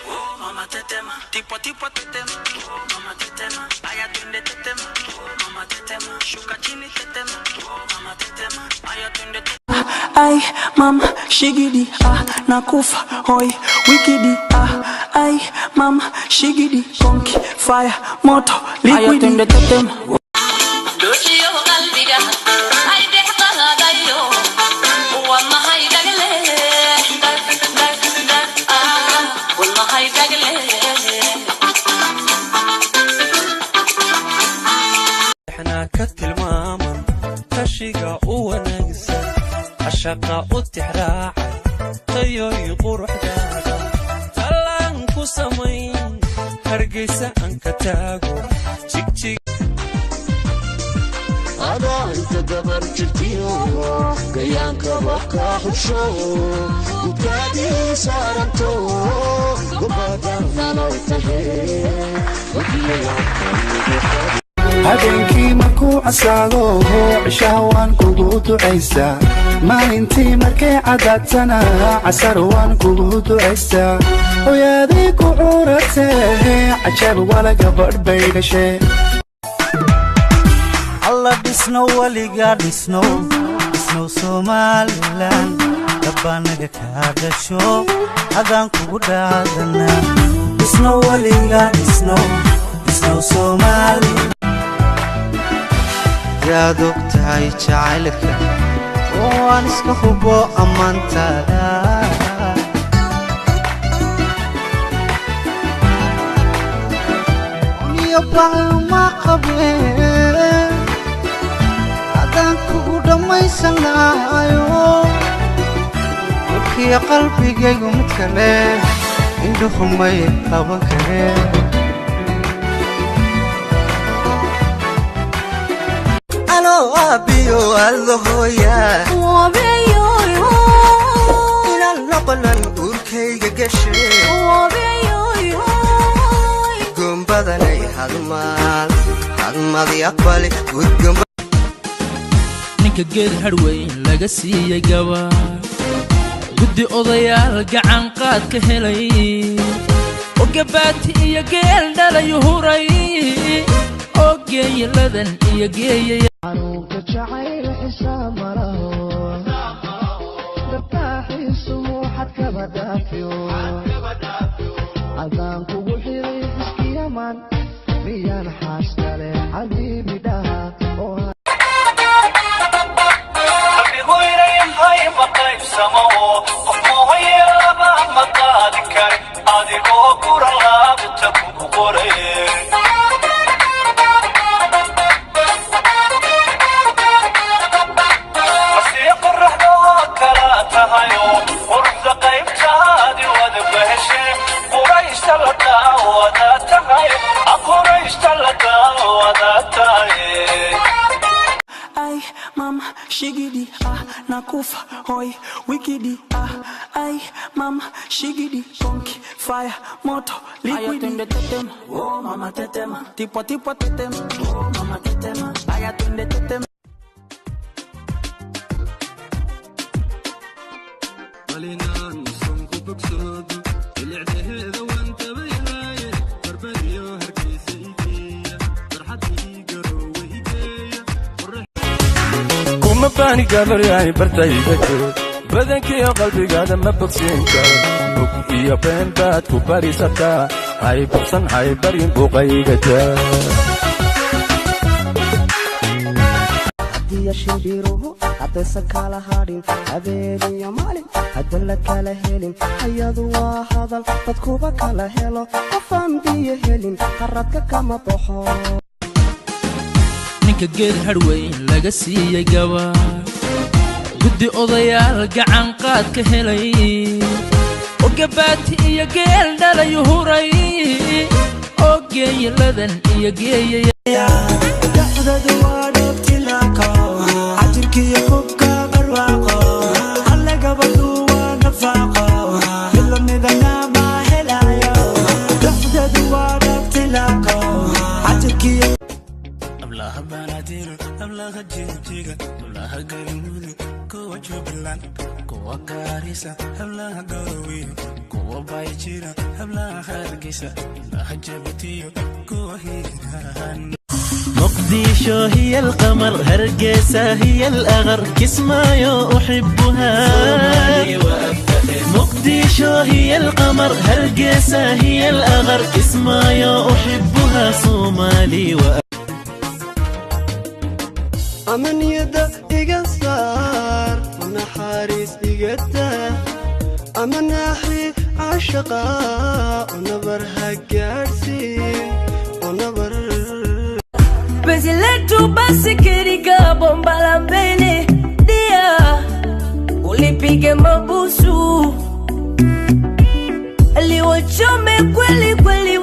Oh mama tetema, tipo tetema. Oh mama tetema, aya tunde tetema. Oh mama tetema, shuka chini tetema. Oh mama tetema, aya tunde tetema. Ay mama shigidi nakufa hoi wikidi ay mama shigidi konki fire moto liquidi aya tunde tetema. Dochiyo kalbiga ay dehta dayo wa mahay dagle احنا كتل ماما تشيقا ونقسا عشاقا وتحراعا تيو يقروح دادا تلانكو سمين هرقيسا انك تاقو تشيك تشيك هذا انت دبر جلتيو قيانك بقى خشو وكادي سارنتو وبادا نوتهي habeenkii markuu casaado cishaha waan kugu ducaysaa maalintii markay cadaadtana casar waan kugu ducaysaa hooyadii ku curatee cajab wala gabadh bay dhashee alla dhisno waliga dhisno Somaliland dabanaga ka dhasho hadaan kugu dhaadana dhisno waliga dhisno Somaliland يا دكتاي جعلك وانس كحبو امانتادا يبا ما قبل عدان كو دميسنايو وكي قلبي جايو متكلم عندهم ما يقبل كلام أبيو اللهويا وبيو إلى اللقل الأوركي قشي وبيو قم بدني هالمال يقبلي وقم ninka geed harweyn laga siiyay gabar guddi odayaal gacan qaad ka helay oo gabaati iyo geel dhalay huray oo geeyladan iyo geeyay anuunka jacayl xisaab malaho dartaaxiisu waxaad kaba dhaafiyo adaan kugu xiray xiskiyaman miyaan xaaskale xabiibi dhaha Ay mama shigidi nakufa hoi wikidi ay mama shigidi konki fire moto liquidi aya tunde tetema. Oh mama tetema, tipo tetema. Oh mama tetema, aya tunde tetema. ولينان صنكو بكسود العده هذا وانت بيهاي بربريو هركيسة إيديا فرحتي قروة إيديا كوما باني قابر يعني برتاي بكر بدنك يا قلبي قادم ما بكسين كار بوكو يا بين بات كوباري سبتا هاي بكسن هاي برين بوقاي قتا يا شبيرو حتى سكال هارين أبيني يا مالين هدلك على هيلين حيادو هذا تذكوبك على هيلو أفهم بيه هيلين قررتك كما بحو ninka geed harweyn laga siiyay gabar guddi odayaal gacan qaad ka helay oo gabaati iyo geel dhalay huray oo geeyladan iyo geeyay دحدد وادبت لك عجرك يخبك برواقه على قبضه ونفاقه كل مذنى ما هلايا دحدد وادبت لك عجرك أبلاها بنادير أبلاها جيجيجا أبلاها قريمولي kuwa Jubaland kuwa Garissa hablaha Garowe kuwa Bayjira hablaha Hargeysa hablaha Jabuutiyo kuwa Hiiraan مقديشو هي القمر هرقيسة هي الأغر كسمايو أحبها مقديشو هي القمر هرقيسة هي الأغر كسمايو أحبها صومالي أمن يدا إقصار ونحارس إقتا أمن أحي عشقا ونبرها قارسين ونبر Penzi letu basi kirika bomba la mbele dia ulipige mabusu aliwachome kweli kweli